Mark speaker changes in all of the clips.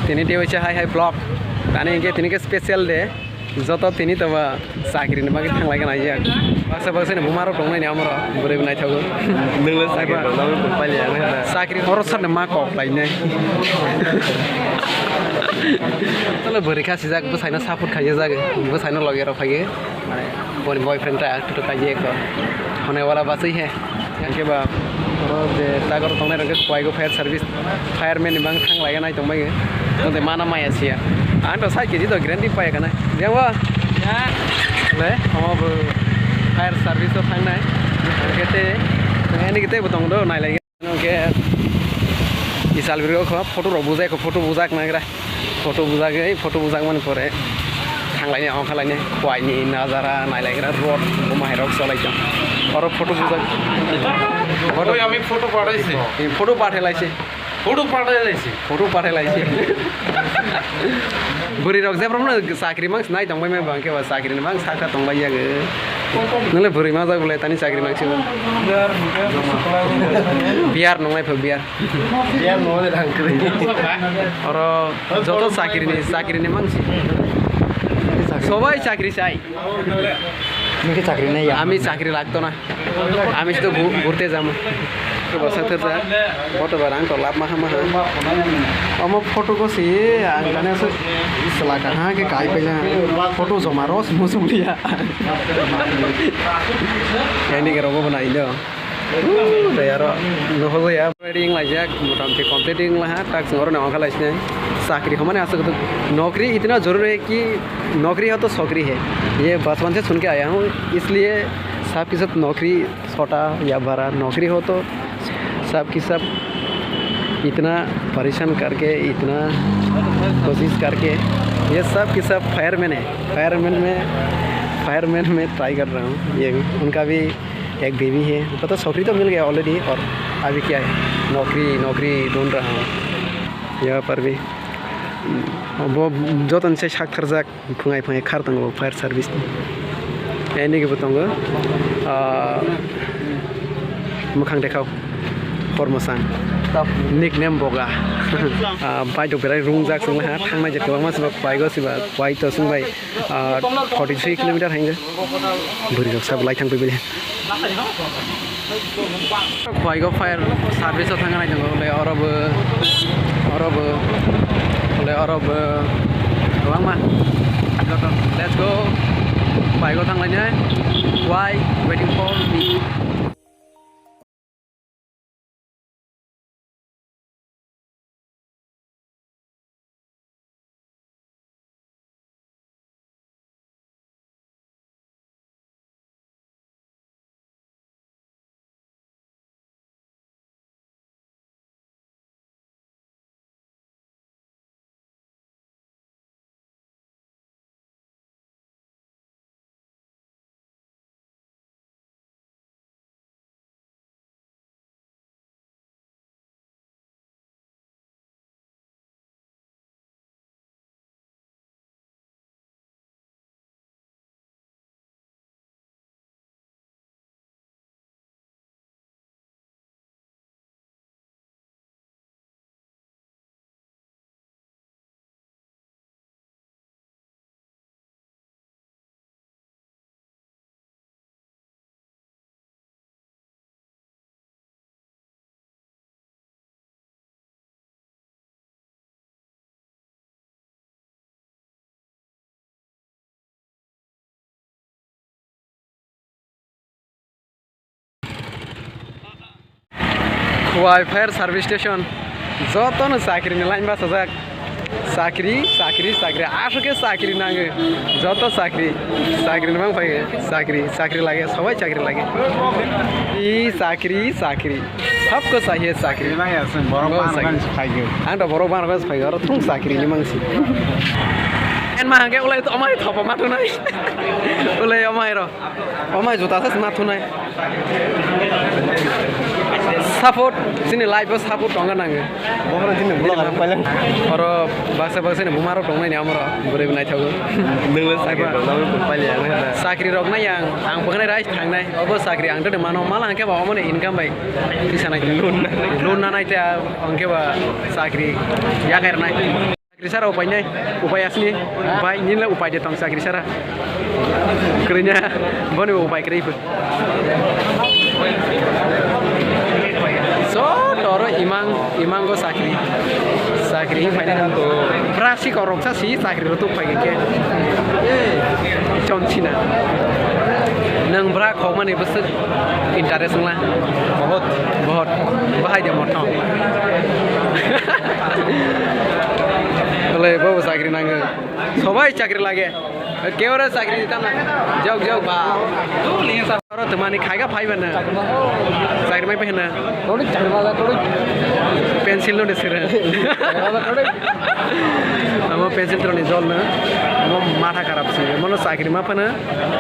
Speaker 1: Tini dia baca hai blog. Tani ini ke special deh. Zoto tini tuh sakri nih bagi tang lagi aja. Bangsa nih bumaro dong nih amro. Boleh naik tahu.
Speaker 2: Nunggu sakri, lalu kumpul ya.
Speaker 1: Sakri horor sana makok lainnya. Kalau beri kasih zak, bos saya support kaje zak, bos saya lagi orang kaje. Mana boyfriend saya tuh kaje ko. होने वाला बस ही है यहाँ के बाद और तागर तो नहीं रंगे कोई को फायर सर्विस फायर में निबांग थांग लाया नहीं तो मैं तो दे माना माया सिया आन तो साइड की तो ग्रैंडी पाएगा ना क्या हुआ ले हम अब फायर सर्विस तो थांग नहीं कहते ini kita betong do naik lagi oke isal biro ko foto buzak nagra foto buzak man kore thang lainnya orang lainnya kuai ni nazara naik lagi road rumah herok solai jam और photo बुझा photo আমি photo পাঠাইছি photo পাঠাইলাইছি photo पाठाइलाइছি बुरी रक जेब्रम साख्रि मांस नाय दंबाय मे बांके बा साख्रि मांस साखा दंबाय यागे नले बुरी मा जागुलाय तानि साख्रि मांसि बियार नंलाय फ बियार नले थांख्रि और जतो साख्रिनि मांसि सबाय साख्रि चाइ
Speaker 2: Mungkin sakri nih ya.
Speaker 1: Ami sakri लागतो ना आम्ही तो घुरते जाम तो बस थरजा फोटो बारंग तो लाभ महा अब फोटो को सी आंगने से सला कहाँ के काय पे फोटो जमा रोस मुसुम लिया यानी के रोबो बनाई दो तो यार नो हो गया रेडिंग लाइक मोटाम से कंप्लीटिंग लहा टास्क और ना खाला इसने साकरी हमारे आस तो नौकरी इतना ज़रूरी है कि नौकरी हो तो सौकरी है ये बचपन से सुन के आया हूँ इसलिए सब की सब नौकरी छोटा या बड़ा नौकरी हो तो सब की सब इतना परेशान करके इतना कोशिश करके ये सब की सब फायरमैन में ट्राई कर रहा हूँ ये उनका भी एक बेबी है पता सौकरी तो मिल गया ऑलरेडी और अभी क्या है नौकरी ढूंढ रहा हूँ यहाँ पर भी वो जो तन से शाक खर्जाक फुंगाई खार तंगो फायर सर्विस एनी के बताऊंगा मुखां देखाव फॉर्मसान निक नेम बोगा बाय तो बेराय रुंग जाक संग हा थांनाय जे गोबां मानसिबा बाइक सिबा बाइक तो संबाय 43 किलोमीटर हांगे बुरि सब लाइ थांबाय बेले बाइक फायर सर्विस थांनाय दङ ले अरब गोबां मा लेट्स गो बाइक थांनाय why waiting for me fire service station जो तो साकरी लाइन बस साकरी आठ के साकरी नांगे जो तो साकरी मांग पाए साकरी लगे सब चाकरी लगे साकरी सबको चाहिए साकरी आं तो बर' बानगस फाइयो और तुम साकरी मांगसी एन मांगे उलाई तो अमाय थप माथुनाय उलाई अमाय जुतासो माथुनाय सपोर्ट जोंनि लाइफआव सपोर्ट दङ नाङो बहरा जोंनि ब्लग पाइलां और बाक्सा ने बुमारो दङ नायनि आमरो बोरै नायथावो नोंले साइबा लावो पाइलां साख्रि रक नाय आं बगनाय राय थांनाय अबो साख्रि आं दे मानो माला आंके बाबा माने इनकाम बाय फैसा नाय लोन ना नायता आंके बा साख्रि या गारनाय Sakri sara upaynya, upay asli, upay ini lah upay datang sakri sara. Kerja, boni upay kerja. So, toro imang go sakri final to berasi korupsi sih sakri itu upay ke. Conchina. Nang berak kau mana besar interest lah. बहुत bahaya dia motong. Oleh bawa sakri nangge, sobai sakri lagi. Keora sakri di tanah, jauh ba. Orang temani kaya pai mana? Sakri mai pehna. Pensil lo desir. Amo pensil terus nizol na. Amo mata karab sih. Mana sakri ma pena?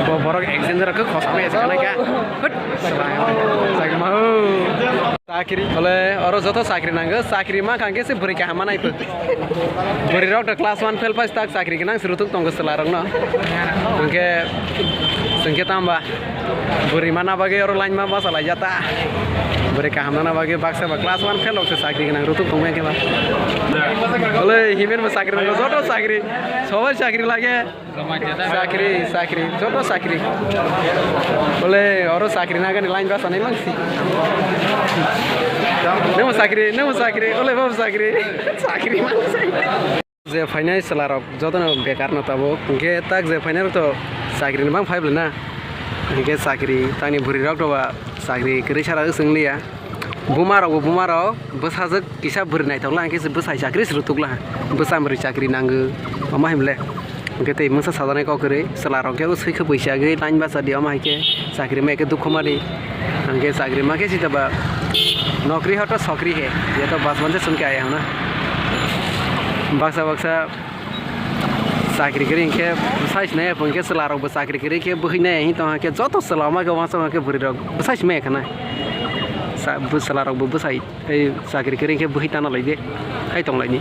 Speaker 1: Borok extender ke kos me sekarang kah? Sakri mau. Sakri, oleh orang jodoh sakri nangge, sakri mah kangge sih beri kehaman itu. Beri rok de kelas 1 fail pas tak sakri kenang serutuk tonggo selarang no. Mungkin sengket tambah. Beri mana bagi orang lain mah masalah jatah. Beri kehaman bagi baksa bak kelas 1 fail waktu sakri kenang rutuk tonggo yang kemana. Oleh himen mah sakri nangge jodoh sakri, sobat sakri lagi. Sakri, jodoh sakri. Oleh orang sakri nangge lain bahasa nih mang sih. Nemu sakri, oleh bawa sakri mana sih? Je final selarok, jodoh na bekar na tabo, mungkin tak je final tu sakri ni bang five lena, mungkin sakri, tani beri rok tu ba sakri kerja cara sengli ya, bumaro, bus hazak kisah beri naik tahu lah, kisah bus hai sakri serutuk lah, bus beri sakri nangge, mama himle, mungkin tu masa sadarnya kau kere, selarok ya us ke puisi age, lain bahasa dia mama ke sakri mereka tu kemari, mungkin sakri mereka sih taba नौकरी हो तो सौकरी है ये तो बस बंदे सुन के आए हैं ना बक्सा साकरी करें के बसाइस नहीं है पंखे सलारों बस साकरी करें के बुही नहीं तो हाँ के जो तो सलामा के वहाँ से वहाँ के बुरी रोग बसाइस में है ना बस सलारों बसाई साकरी करें के बुही ताना लगे है तो लगी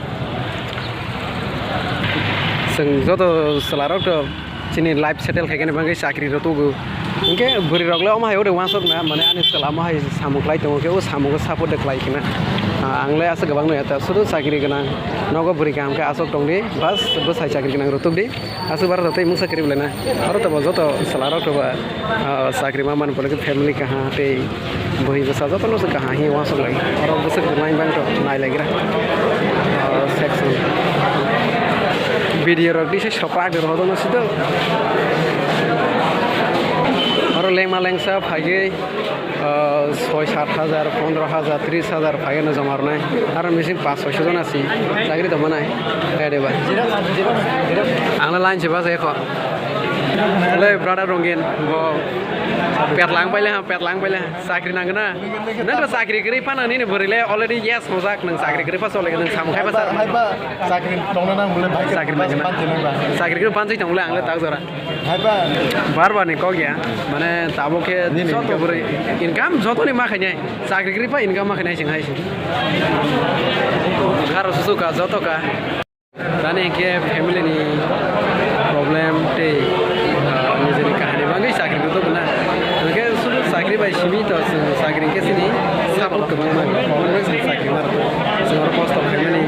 Speaker 1: संग जो तो सलारों तो चीनी लाइफ सेटल है क्या नहीं बंगे साकरी तो Oke, beri rogla omah ya udah masuk na, mana ane selama hai samuk lai tengok, oh samuk saput dek lai kena, angle asa gabang no ya, tapi sudah sakri kena, nogo beri kam ke asok tong di, bas hai sakri kena rutuk di, asu barat tapi musa kiri belena, baru tapi joto selarok coba sakri maman boleh ke family kaha, te bohi besar joto no sekaha hi masuk lagi, orang besar lain bang to, naik lagi lah, section, video rogdi sih shoprak di rodo no situ. और Laing मालेंग सब भागे 6-7 हजार 15 हजार 30 हजार भागे न जमा रना है और मिसिंग 500 जन आसी चाकरी तो मना है देबा आंला लाइन से बस एक ले ब्रदर रोंगेन वो पेट लांग पहले साकरी नांगन ना नंग तो साकरी करी पाना नहीं भरिले ऑलरेडी यस मजाक नंग साकरी करी पास ओलेगे नंग सामखाय पास
Speaker 2: साकरी तोंना ना बोले भाई
Speaker 1: साकरी करी पांच तंगले आंगले ताक जरा बार नहीं कह गया माने ताबो के जोतो बरे इनकम जोतो नहीं माखने साकरी करी पा इनकम माखने सिंहाय घर सुसु का जोतो का ताने के फैमिली नि प्रॉब्लम ते निजेनि कहानी बांगै साकरी तो बना ओके सुलु साकरी बाय सिमी तो साकरी के सिनी सपोर्ट के बांग प्रॉब्लम से साकरी मार जोर post of family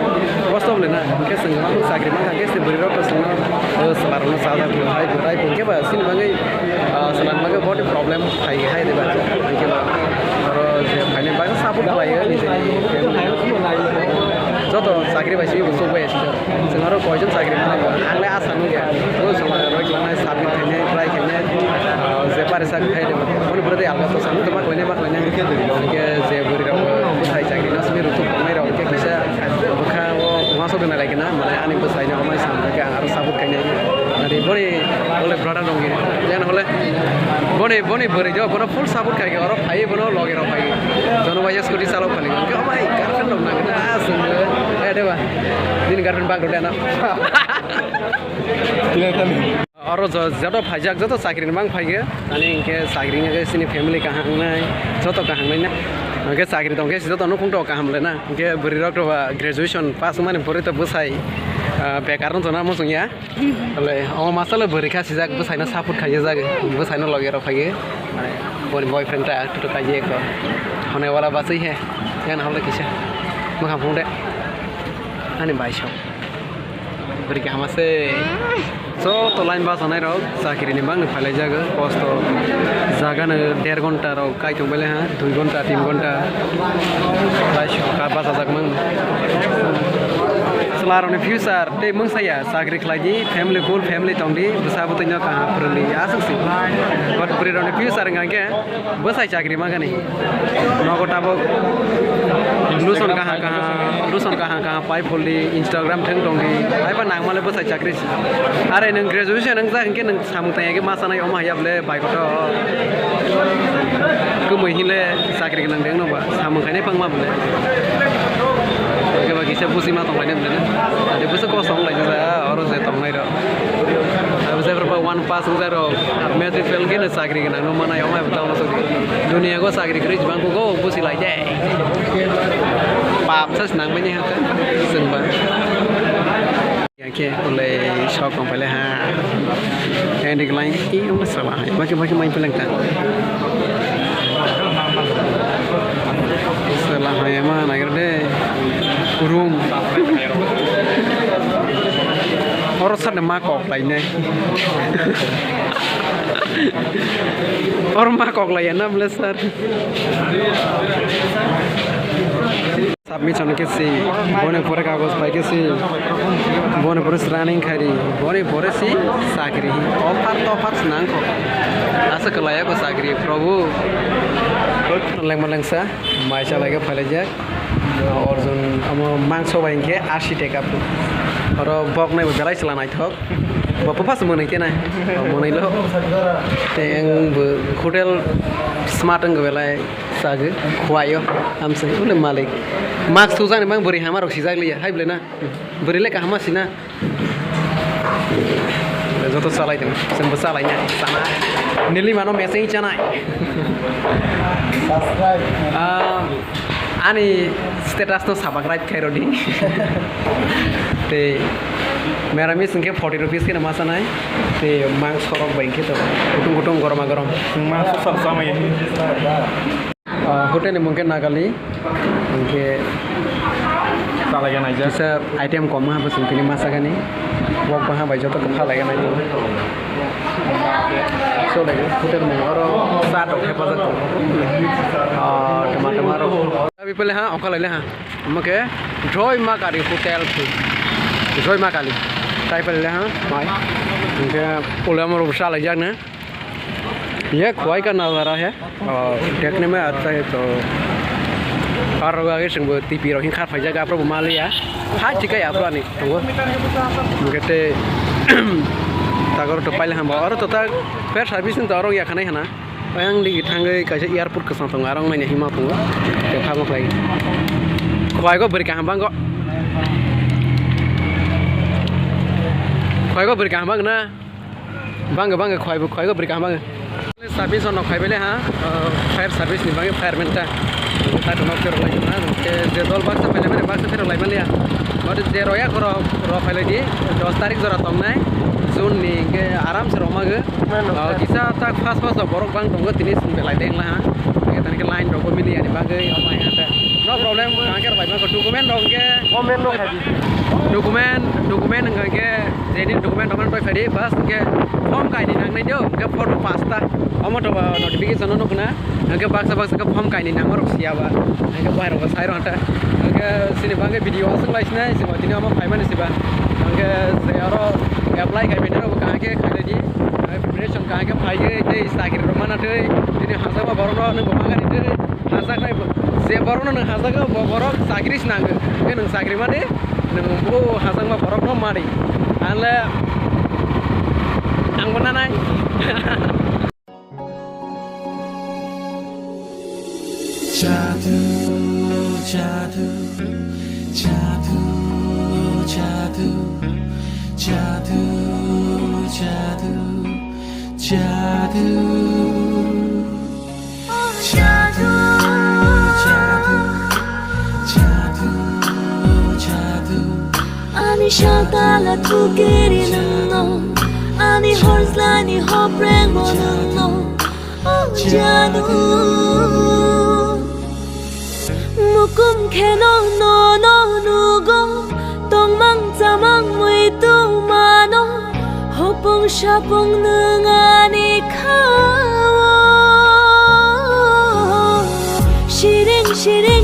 Speaker 1: post of लेना के संग मा साकरी मा के से बरि रक संग सलारनो सादा हाय बुराई के बा सिन बांगै सलान बांगै बहुत प्रॉब्लम थाई हाय देबा के बा और जे फाइनल बाय सपोर्ट लायो निजेनि joto sakri basi busuk bae sih sengaro kojon sakri mana angle asan ya terus sama roik lana sabit kene try kene zepar sak khai de mon berarti alga to sanu temak lene ke je buri ro sai sakri nas mi rutu komai ro ke bisa bukha wo masuk dena lagi na mana ani ko sai na omai sampai ke aro sabut kene nari boni oleh brother dong gini jangan oleh boni beri jo bono full sabut kai oro phai bono loge ro phai jono baja scooty chalo phali ke omai girlfriend dong na asung देवा दिन garden बाग road ना और जो फाइजाक जो साकरी बांग फाइगे तानी इनके साकरी के सिनी फैमिली कहाँ जो तो कहाँ ना इनके साकरी दं के जो तो नुकुंग तो कहाँ लेना इनके बरी रक तो ग्रेजुएशन पास माने बरी तो बसाई बेकार तो ना मुसुं या अले अ मासाले बरी खासि जाक बसाइना सापुट खायो जागे बसाइना लगे रो फाइगे माने बनी बॉयफ्रेंड ता तो काजे को होने वाला बासई है यान हले किसे मखा फुंदे आने बाइशो beri hamase so to line bus anai rok sakiri ni bang phalai jaga kosto jaga na 1.5 ঘন্টা rok kai tong bele ha 2 ঘন্টা 3 ঘন্টা lai ka bus ajak mang selar on future te mung saya sakri khlaji family full family tong di besa butnya ka prali asuk si but beri on future ngake besai sakri magani nogota bo luson kaha pai poli Instagram theng dong di ai ba nang male besai sakri are nang graduation nang ja ke nang samung tanya ke masa nai oma yable bai ko to kumui hile sakri nang deng no ba samung khaine phangma bole ke bagi se busi ma tong lain bole ade busa ko song lai ja oro je tong lai ro अब से पर 1 पास उधर matric fail के न सागरी के नानो मना यो मा बताउन सक्दिन दुनिया को सागरी करि जबान को बुसी लाइ जाय पाप सस नाङ पनि हात जोंबा याके ओले शॉक कम पहले हां एंडिक लाइन ई उम सला बाकी माइन पेलंग ta सला हाय मा नागर दे room orang sana makok lainnya orang makok lainnya melesar submit होने के सी बोने पूरे कागज पाई के सी बोने पूरे रनिंग खरी बोने पूरे सी सागरी offer senang kok asa kelaya ko सागरी प्रभु लंग सा माइसा लगे फलेजक और जों अमो मांसो बाइनके आर्किटेक्ट आप और बक नाय बेलाय सलानाय थक बप फास मोनैते ना मोनैलो तें होटेल स्मार्ट अंग बेलाय सागे खवायो आमसे उले मालिक मार्क्स तो जाने बां बोरै हामा रक्सि जागलिया हायब्ले ना बोरैलाय का हामासिना जतो सालायदों जोंबो सालायना साना निलि मानो मेसेज जानाय ani status no subscribe khairo di te meramis ke 40 rupees ke nama sanai te mang sorok bain ke to gutung goroma gorom mang sar samai hotel ni mungkin nagali ke salagan aja bisa item kom ha bas mungkin masa gani wok bah bai joto ke phalagan aja so lagi hotel mo oro sat ok hepazat teman-teman tapi pele ha oka laile ha amake joy ma kali hotel tu joy ma kali tai pele ha mai ke pole amar usha lagi jak na ये खुआई का नज़ारा है और देखने में अच्छा है तो और आगे संग टीपी रोहिंग खात फाइजा का प्रभु मालिया हाथ चिका या प्रभु नहीं तो मुझे तागर तो पहले हम और तो ताक फेर सर्विस नहीं तारों या खाना है ना yang di tangga kaca airport ke sana ngarang mainnya hima pun ke phang lagi khoi ko beri kahambang ko khoi ko beri kahambang na bang khoi ko beri kahambang service on khoi bele ha fire service ni bang fireman ta ta to nok ter lagi na ke je dol box pele mane box ter lagi malia और जे रोया करो रो file दी 10 तारीख जरा तंग नाय जून नि के आराम से रोमा गे किसा ता फास बरक बांग दंग तिनि सुन बेलाय देंला हा के तने के लाइन रको मिली आनि बागे अमाय हाता नो प्रॉब्लम आके भाई मा डॉक्यूमेंट दंग के कमेंट नो खादि डॉक्यूमेंट के जेनि डॉक्यूमेंट दंग तो फादि बस के फॉर्म काइनि नांगनाय दियो के फोटो पासता अमतो नोटिफिकेशन नो कुना के बाक्सा के फॉर्म काइनि नांग रक सियाबा के बाहर को साइर हाता के सिनि बागे भिडियो असं लाइसना सिमा दिनो अमा फाइमान सिबा के जेरो एप्लाई खाइ बेनो कहा के खाइदि प्रिपरेशन कहा के फाइगे जे सागिर रमाना थै दिनो हाजाबा बरनो नों बमागानि थै हाजाखै जे बरनो नों हाजाखौ बरक सागिरिस नांगो के नों सागिरि माने नों बो हाजांबा बरक न मारि आले आंबो नानाय
Speaker 3: जादू जादू जादू जादू जादू जादू जादू जादू जादू जादू जादू 아니 샤달라 투게리는 너 아니 홀슬라니 허프랭 보는 너 자두 무꿈 캐노 너 누구 똥망 짜망 무이뚜 usah 뽕능하니 가워 시링시링